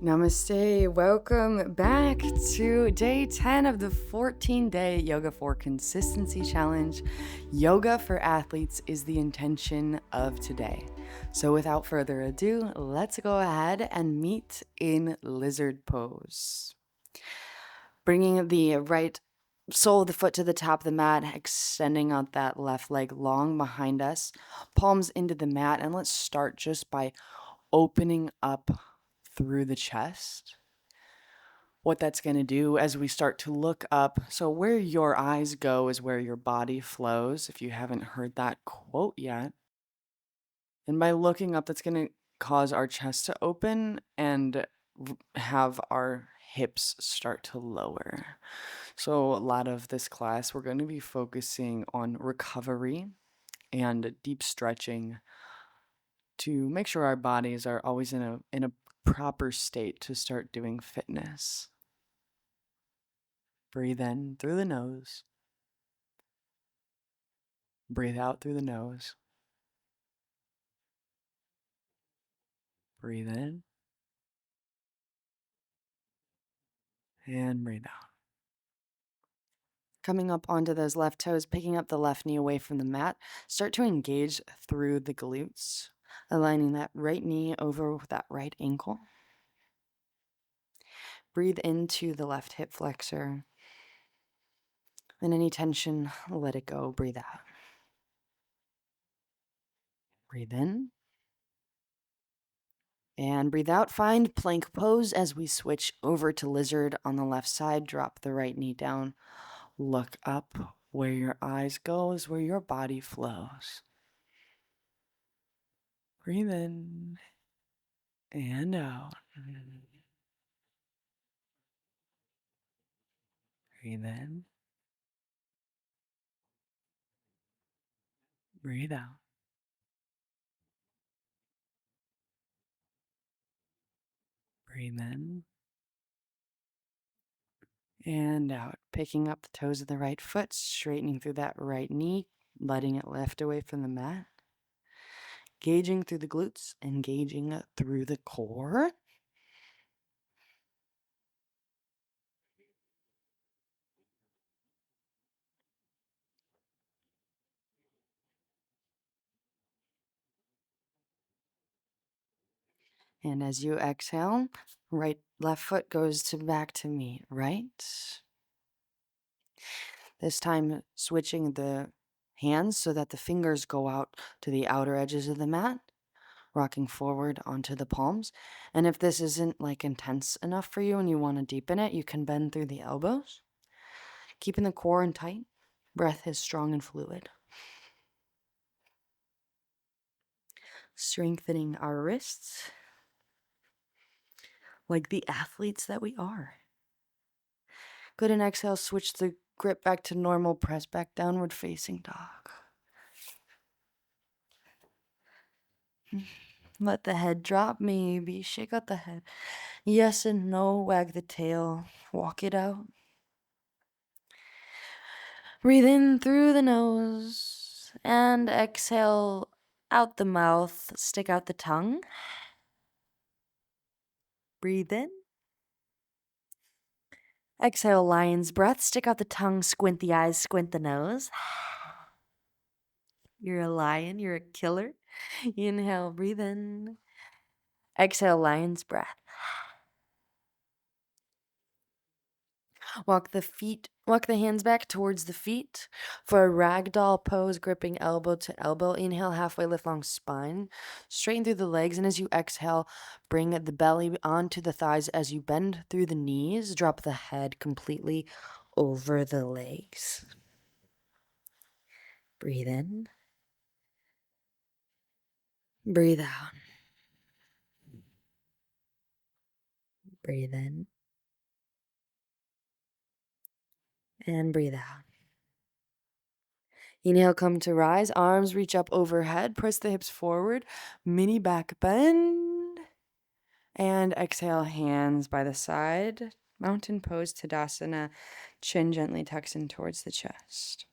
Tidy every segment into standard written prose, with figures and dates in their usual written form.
Namaste. Welcome back to day 10 of the 14-day Yoga for Consistency Challenge. Yoga for athletes is the intention of today. So without further ado, let's go ahead and meet in lizard pose. Bringing the right sole of the foot to the top of the mat, extending out that left leg long behind us, palms into the mat, and let's start just by opening up through the chest. What that's going to do as we start to look up, so where your eyes go is where your body flows, if you haven't heard that quote yet. And by looking up, that's going to cause our chest to open and have our hips start to lower. So a lot of this class, we're going to be focusing on recovery and deep stretching to make sure our bodies are always in a proper state to start doing fitness. Breathe in through the nose. Breathe out through the nose. Breathe in. And breathe out. Coming up onto those left toes, picking up the left knee away from the mat. Start to engage through the glutes, aligning that right knee over with that right ankle. Breathe into the left hip flexor. And any tension, let it go. Breathe out. Breathe in. And breathe out. Find plank pose as we switch over to lizard on the left side. Drop the right knee down. Look up. Where your eyes go is where your body flows. Breathe in and out. Breathe in. Breathe out. Breathe in and out. Picking up the toes of the right foot, straightening through that right knee, letting it lift away from the mat. Gauging through the glutes, engaging through the core. And as you exhale, left foot goes back to meet right. This time switching the hands so that the fingers go out to the outer edges of the mat, rocking forward onto the palms. And if this isn't like intense enough for you and you want to deepen it, you can bend through the elbows, keeping the core in tight. Breath is strong and fluid. Strengthening our wrists like the athletes that we are. Good, and exhale, switch the grip back to normal, press back downward facing dog. Let the head drop, maybe. Shake out the head. Yes and no, wag the tail. Walk it out. Breathe in through the nose and exhale out the mouth. Stick out the tongue. Breathe in. Exhale, lion's breath. Stick out the tongue, squint the eyes, squint the nose. You're a lion, you're a killer. Inhale, breathe in. Exhale, lion's breath. Walk the hands back towards the feet for a ragdoll pose, gripping elbow to elbow. Inhale, halfway lift long spine. Straighten through the legs, and as you exhale, bring the belly onto the thighs as you bend through the knees. Drop the head completely over the legs. Breathe in. Breathe out. Breathe in. And breathe out. Inhale, come to rise. Arms reach up overhead. Press the hips forward. Mini back bend. And exhale, hands by the side. Mountain pose, Tadasana. Chin gently tucks in towards the chest.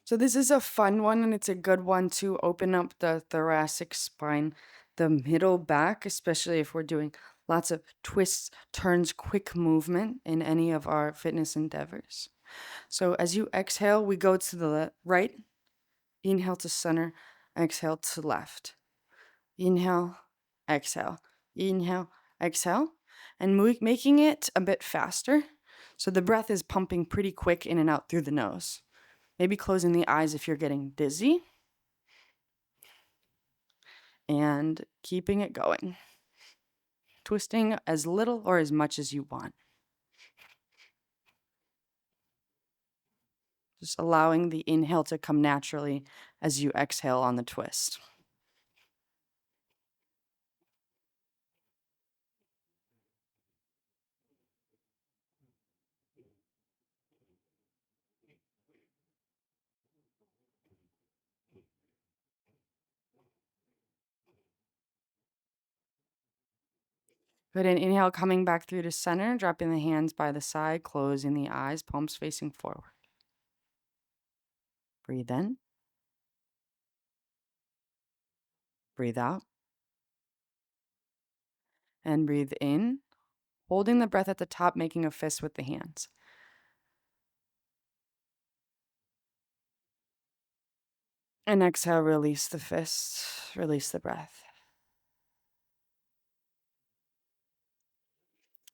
So this is a fun one, and it's a good one to open up the thoracic spine, the middle back, especially if we're doing lots of twists, turns, quick movement in any of our fitness endeavors. So as you exhale, we go to the right, inhale to center, exhale to left. Inhale, exhale, inhale, exhale, and making it a bit faster. So the breath is pumping pretty quick in and out through the nose. Maybe closing the eyes if you're getting dizzy. And keeping it going. Twisting as little or as much as you want. Just allowing the inhale to come naturally as you exhale on the twist. Good, and inhale, coming back through to center, dropping the hands by the side, closing the eyes, palms facing forward. Breathe in. Breathe out. And breathe in, holding the breath at the top, making a fist with the hands. And exhale, release the fist, release the breath.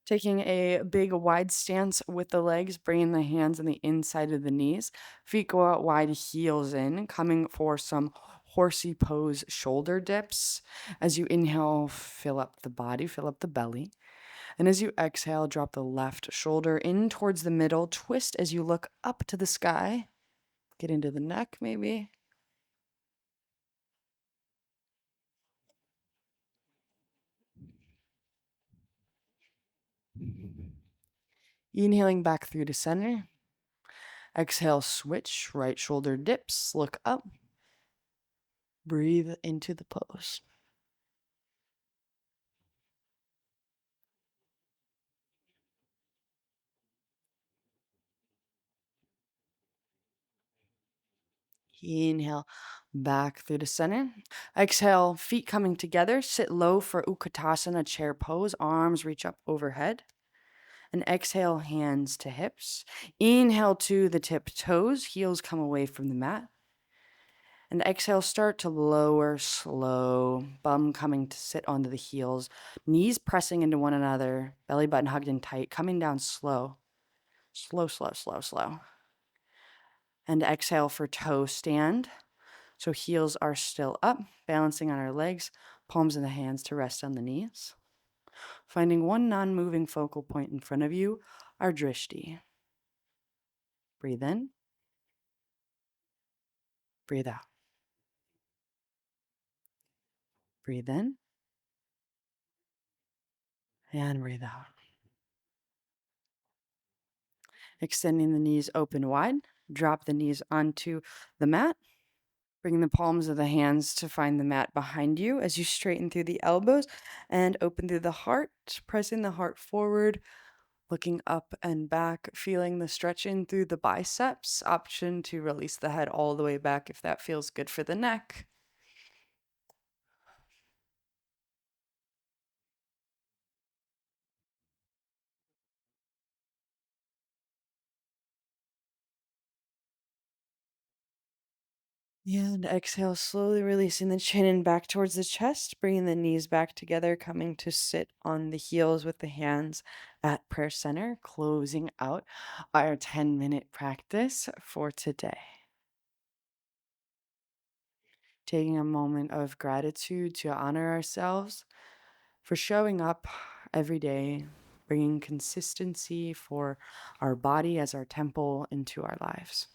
Taking a big wide stance with the legs, bringing the hands on the inside of the knees. Feet go out wide, heels in, coming for some horsey pose shoulder dips. As you inhale, fill up the body, fill up the belly. And as you exhale, drop the left shoulder in towards the middle. Twist as you look up to the sky. Get into the neck, maybe. Inhaling back through to center. Exhale, switch, right shoulder dips, look up. Breathe into the pose. Inhale, back through the center. Exhale, feet coming together. Sit low for Utkatasana, chair pose. Arms reach up overhead. And exhale, hands to hips. Inhale to the tip toes. Heels come away from the mat. And exhale, start to lower, slow. Bum coming to sit onto the heels. Knees pressing into one another. Belly button hugged in tight. Coming down slow. Slow, slow, slow, slow. And exhale for toe stand. So heels are still up, balancing on our legs, palms in the hands to rest on the knees. Finding one non-moving focal point in front of you, our drishti. Breathe in. Breathe out. Breathe in. And breathe out. Extending the knees open wide. Drop the knees onto the mat. Bring the palms of the hands to find the mat behind you as you straighten through the elbows and open through the heart, pressing the heart forward, looking up and back, feeling the stretch in through the biceps. Option to release the head all the way back if that feels good for the neck. And exhale, slowly releasing the chin and back towards the chest, bringing the knees back together, coming to sit on the heels with the hands at prayer center, closing out our 10-minute practice for today. Taking a moment of gratitude to honor ourselves for showing up every day, bringing consistency for our body as our temple into our lives.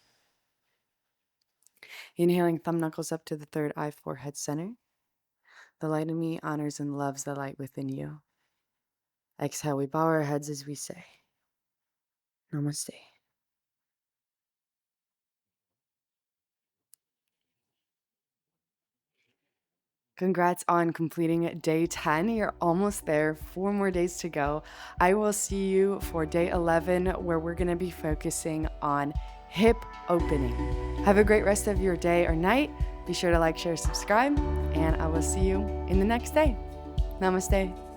Inhaling, thumb knuckles up to the third eye, forehead center. The light in me honors and loves the light within you. Exhale, we bow our heads as we say, Namaste. Congrats on completing day 10. You're almost there. 4 more days to go. I will see you for day 11, where we're going to be focusing on hip opening. Have a great rest of your day or night. Be sure to like, share, subscribe, and I will see you in the next day. Namaste.